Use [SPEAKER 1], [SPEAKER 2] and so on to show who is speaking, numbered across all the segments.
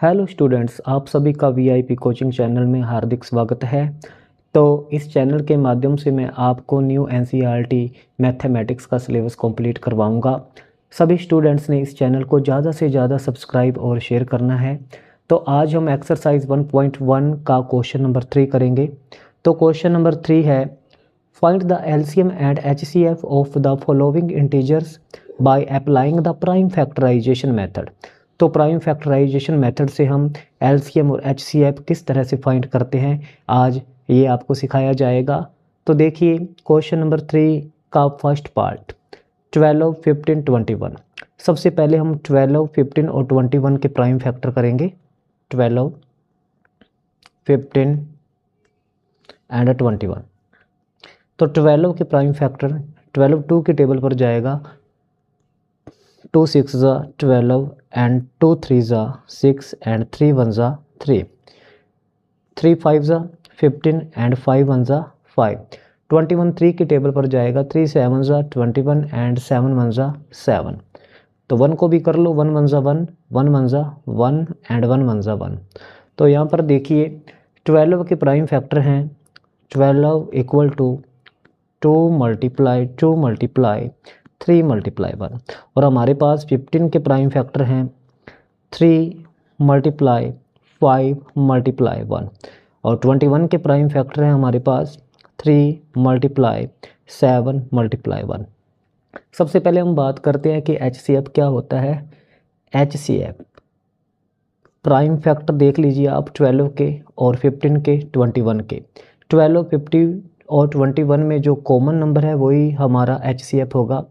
[SPEAKER 1] Hello students, आप सभी का वीआईपी कोचिंग चैनल में हार्दिक स्वागत है। तो इस चैनल के माध्यम से मैं आपको न्यू एनसीईआरटी मैथमेटिक्स का सिलेबस कंप्लीट करवाऊंगा। सभी स्टूडेंट्स ने इस चैनल को ज़्यादा से ज़्यादा सब्सक्राइब और शेयर करना है। तो आज हम एक्सरसाइज 1.1 का क्वेश्चन नंबर 3 करेंगे। तो क्वेश्चन नंबर 3 है, find the LCM and HCF of the following integers by applying the prime factorisation method. तो प्राइम फैक्टराइजेशन मेथड से हम एलसीएम और एचसीएफ किस तरह से फाइंड करते हैं, आज ये आपको सिखाया जाएगा। तो देखिए क्वेश्चन नंबर 3 का फर्स्ट पार्ट 12, 15, 21। सबसे पहले हम 12, 15 और 21 के प्राइम फैक्टर करेंगे। 12, 15 एंड 21। तो 12 के प्राइम फैक्टर 12 2 के टेबल पर जाएगा। 2 6 ज़ा 12 एंड 2 3 ज़ा 6 एंड 3 1 ज़ा 3, 3 5 ज़ा 15 एंड 5 1 ज़ा 5। 21 3 के टेबल पर जाएगा। 3 7 ज़ा 21 एंड 7 1 ज़ा 7। तो 1 को भी कर लो। 1 1 ज़ा 1, 1 1 ज़ा 1 एंड 1 1 ज़ा 1। तो यहाँ पर देखिए 12 के प्राइम फैक्टर हैं 12 equal to 2 multiply 2 multiply 3 multiply 1। और हमारे पास 15 के प्राइम फैक्टर हैं 3 मल्टीप्लाई 5 मल्टीप्लाई 1। और 21 के प्राइम फैक्टर हैं हमारे पास 3 मल्टीप्लाई 7 मल्टीप्लाई 1। सबसे पहले हम बात करते हैं कि एचसीएफ क्या होता है। एचसीएफ प्राइम फैक्टर देख लीजिए आप 12 के और 15 के 21 के। 12, 50 और 21 में जो कॉमन नंबर है वही हमारा एचसीएफ होगा।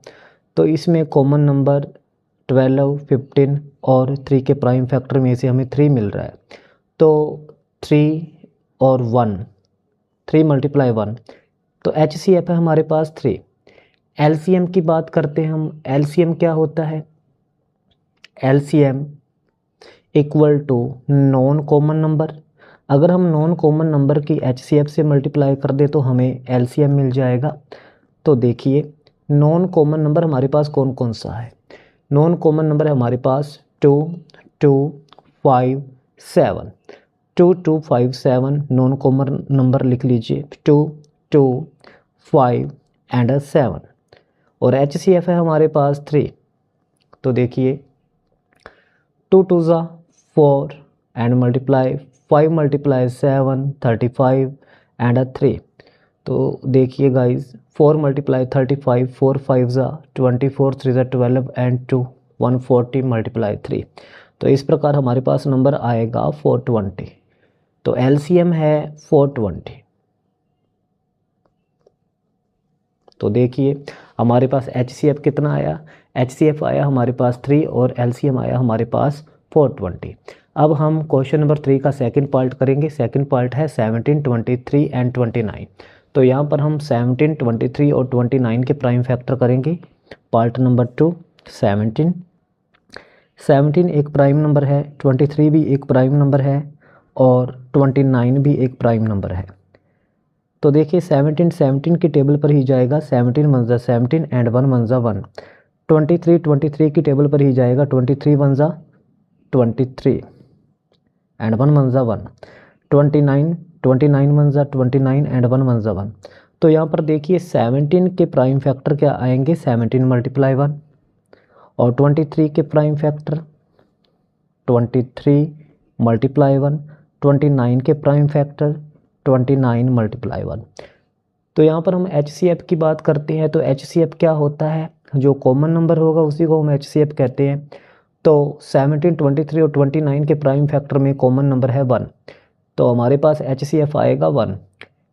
[SPEAKER 1] तो इसमें कॉमन नंबर 12, 15 और 3 के प्राइम फैक्टर में से हमें 3 मिल रहा है। तो 3 और 1, 3 मल्टीप्लाई 1, तो एचसीएफ है हमारे पास 3। एलसीएम की बात करते हैं हम। एलसीएम क्या होता है? LCM equal to non common number. अगर हम नॉन कॉमन नंबर की एचसीएफ से मल्टीप्लाई कर दें तो हमें एलसीएम मिल जाएगा। तो देखिए नॉन कॉमन नंबर हमारे पास कौन कौन सा है। नॉन कॉमन नंबर है हमारे पास 2 2 5 7। 2 2 5 7 नॉन कॉमन नंबर लिख लीजिए। 2 2 5 एंड 7। और एचसीएफ है हमारे पास 3। तो देखिए 2 2 ज़ा 4 एंड मल्टीप्लाई 5 मल्टीप्लाई 7 35 एंड 3। तो देखिए गाइज 4 मल्टीप्लाई 35, 4 5 ज़ा 24, 3 ज़ा 12 एंड 2 140 मल्टीप्लाई 3। तो इस प्रकार हमारे पास नंबर आएगा 420। तो एलसीएम है 420। तो देखिए हमारे पास एचसीएफ कितना आया। एचसीएफ आया हमारे पास 3 और एलसीएम आया हमारे पास 420। अब हम क्वेश्चन नंबर 3 का सेकंड पार्ट करेंगे। सेकंड पार्ट है 17, 23 एंड 29। तो यहाँ पर हम 17, 23 और 29 के प्राइम फैक्टर करेंगे। Part number 2 17। 17 एक प्राइम नंबर है, 23 भी एक प्राइम नंबर है और 29 भी एक प्राइम नंबर है। तो देखिए 17 17 की टेबल पर ही जाएगा। 17 1 ज़ा 17 एंड 1 1 ज़ा 1। 23 23 की टेबल पर ही जाएगा। 23 1 ज़ा 23 एंड 1 1 ज़ा 1। 29 29 1 ज़ा 29 एंड 1 1 ज़ा 1। तो यहाँ पर देखिए 17 के प्राइम फैक्टर क्या आएंगे 17 मल्टीप्लाई 1। और 23 के प्राइम फैक्टर 23 मल्टीप्लाई 1। 29 के प्राइम फैक्टर 29 मल्टीप्लाई 1। तो यहाँ पर हम एचसीएफ की बात करते हैं। तो एचसीएफ क्या होता है? जो कॉमन नंबर होगा उसी को हम एचसीएफ कहते हैं। तो 17, 23 और 29 के प्राइम फैक्टर में कॉमन नंबर है 1। तो हमारे पास एचसीएफ आएगा 1।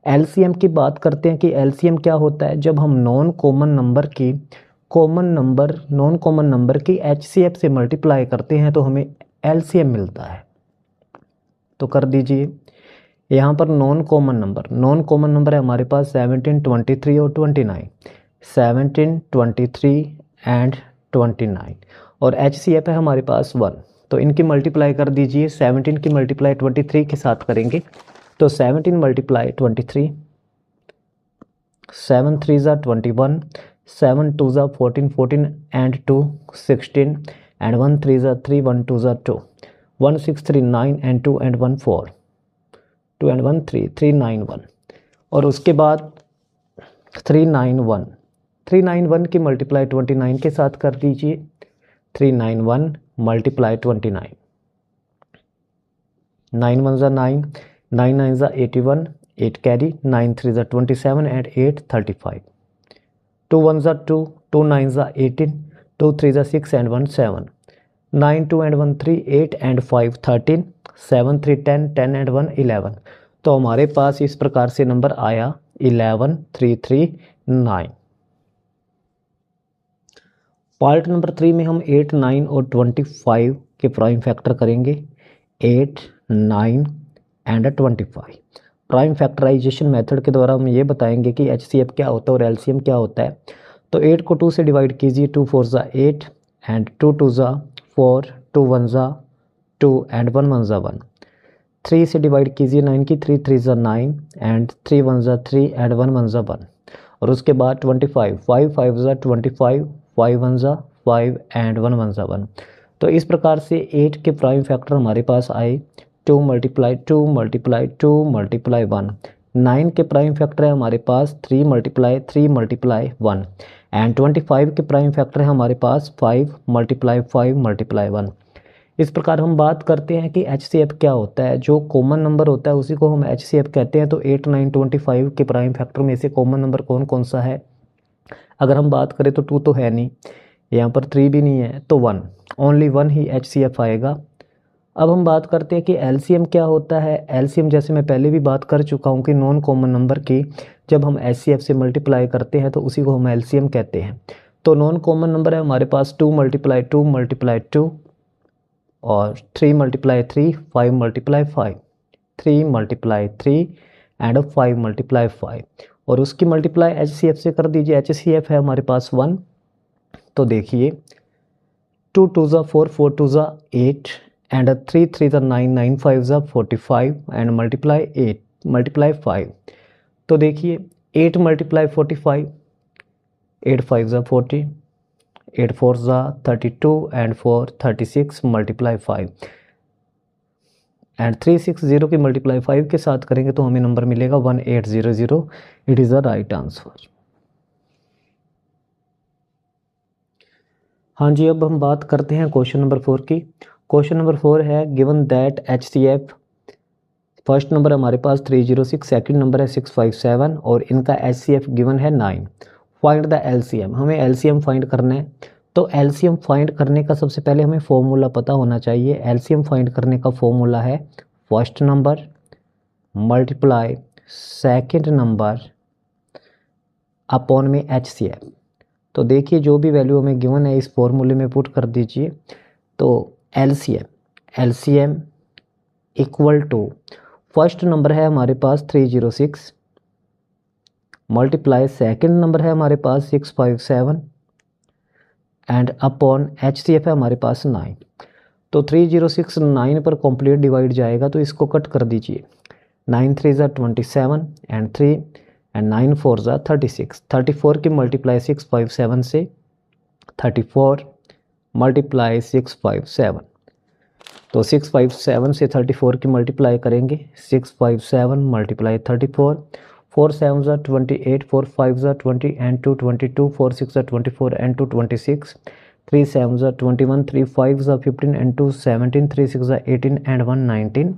[SPEAKER 1] एलसीएम की बात करते हैं कि एलसीएम क्या होता है। जब हम नॉन कॉमन नंबर की एचसीएफ से मल्टीप्लाई करते हैं तो हमें एलसीएम मिलता है। तो कर दीजिए यहाँ पर नॉन कॉमन नंबर है हमारे पास 17, 23 और 29। 17, 23 एंड 29 और एचसीएफ है हमारे पास 1। तो इनकी मल्टीप्लाई कर दीजिए। 17 की मल्टीप्लाई 23 के साथ करेंगे। तो 17 मल्टीप्लाई 23, 7 3 ज़ा 21, 7 2 ज़ा 14 14 एंड 2 16 एंड 1 3 ज़ा 3, 1 2 ज़ा 2, 1 6 3 9 and 2 and 1 4, 2 and 1 3, 3 9 1। और उसके बाद 391 की मल्टीप्लाई 29 के साथ कर दीजिए। 391 मल्टीप्लाई 29, 9 1 ज़ा 9, 9 9 ज़ा 81, 8 कैरी, 9 3 ज़ा 27 and 8 35, 2 1 ज़ा 2, 2 9 ज़ा 18, 2 3 ज़ा 6 and 1 7, 9 2 and 1 3, 8 and 5 13, 7 3 10, 10 and 1 11। तो हमारे पास इस प्रकार से नंबर आया 11339। पार्ट नंबर 3 में हम 8 9 और 25 के प्राइम फैक्टर करेंगे। 8 9 एंड 25 प्राइम फैक्टराइजेशन मेथड के द्वारा हम ये बताएंगे कि HCF क्या होता है और LCM क्या होता है। तो 8 को 2 से डिवाइड कीजिए। 2 4 ज़ा 8 एंड 2 2 ज़ा 4, 2 1 ज़ा 2 एंड 1 1 ज़ा 1। 3 से डिवाइड कीजिए 9 की। 3 3 ज़ा 9 एंड 3 1 ज़ा 3 एंड 1 1 ज़ा 1। और उसके बाद 25, 5 5 ज़ा 25, 5 1 ज़ा 5 एंड 1 1 ज़ा 1। तो इस प्रकार से 8 के प्राइम फैक्टर हमारे पास आए 2 मल्टीप्लाई 2 मल्टीप्लाई 2 मल्टीप्लाई 1। 9 के प्राइम फैक्टर है हमारे पास 3 मल्टीप्लाई 3 मल्टीप्लाई 1 एंड 25 के प्राइम फैक्टर है हमारे पास 5 मल्टीप्लाई 5 मल्टीप्लाई 1। इस प्रकार हम बात करते हैं कि HCF क्या होता है। जो कॉमन नंबर होता है उसी को हम HCF कहते हैं। तो 8 9 25 के प्राइम फैक्टर में से कॉमन नंबर कौन कौन सा है? अगर हम बात करें तो 2 तो है नहीं, यहाँ पर 3 भी नहीं है, तो 1, ओनली 1 ही HCF आएगा। अब हम बात करते हैं कि LCM क्या होता है। LCM जैसे मैं पहले भी बात कर चुका हूँ कि नॉन कॉमन नंबर की जब हम HCF से मल्टीप्लाई करते हैं तो उसी को हम LCM कहते हैं। तो नॉन कॉमन नंबर है हमारे पास 2 मल्टीप्लाई 2 मल्टीप्लाई 2 और 3 multiply 3, 5 multiply 5, 3 multiply 3 and 5 multiply 5। और उसकी मल्टीप्लाई HCF से कर दीजिए। HCF है हमारे पास 1। तो देखिए 2 2 ज़ा 4, 4 2 ज़ा 8 एंड 3 3 ज़ा 9, 9 5 ज़ा 45 एंड मल्टीप्लाई 8 मल्टीप्लाई 5। तो देखिए 8 मल्टीप्लाई 45, 8 5 ज़ा 40, 8 4 ज़ा 32 एंड 4 36 मल्टीप्लाई 5 एंड 360 की मल्टीप्लाई 5 के साथ करेंगे तो हमें नंबर मिलेगा 1800। It is the right answer. हाँ जी, अब हम बात करते हैं क्वेश्चन नंबर 4 की। क्वेश्चन नंबर 4 है given that HCF first number हमारे पास 306, सेकंड नंबर है 657 और इनका HCF गिवन है 9। फाइंड द LCM, हमें LCM फाइंड करना है। तो LCM फाइंड करने का सबसे पहले हमें फॉर्मूला पता होना चाहिए। LCM फाइंड करने का फॉर्मूला है first number multiply second number upon में HCF। तो देखिए जो भी वैल्यू हमें गिवन है इस फॉर्मूले में पुट कर दीजिए। तो LCM equal to first number है हमारे पास 306 मल्टीप्लाई सेकंड नंबर है हमारे पास 657 एंड अपॉन HCF है हमारे पास 9। तो 306 9 पर कंप्लीट डिवाइड जाएगा तो इसको कट कर दीजिए। 9 3 ज़ा 27 एंड 3 एंड 9 4 ज़ा 36। 34 की मल्टीप्लाई 657 से 34 मल्टीप्लाई 657। तो 657 से 34 की मल्टीप्लाई करेंगे। 657 मल्टीप्लाई 34, 4 7 ज़ा 28, 4 5 ज़ा 20 एंड 2 22, 4 6 ज़ा 24 एंड 2 26, 3 7 ज़ा 21, 3 5 ज़ा 15 एंड 2 17, 3 6 ज़ा 18 and 1 19,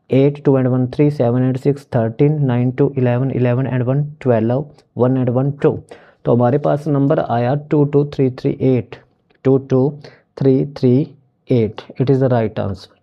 [SPEAKER 1] 8 2 and 1 3, 7 and 6 13, 9 2 11, 11 and 1 12, 1 and 1 2। तो हमारे पास नंबर आया 22338, 22338। It is the right answer.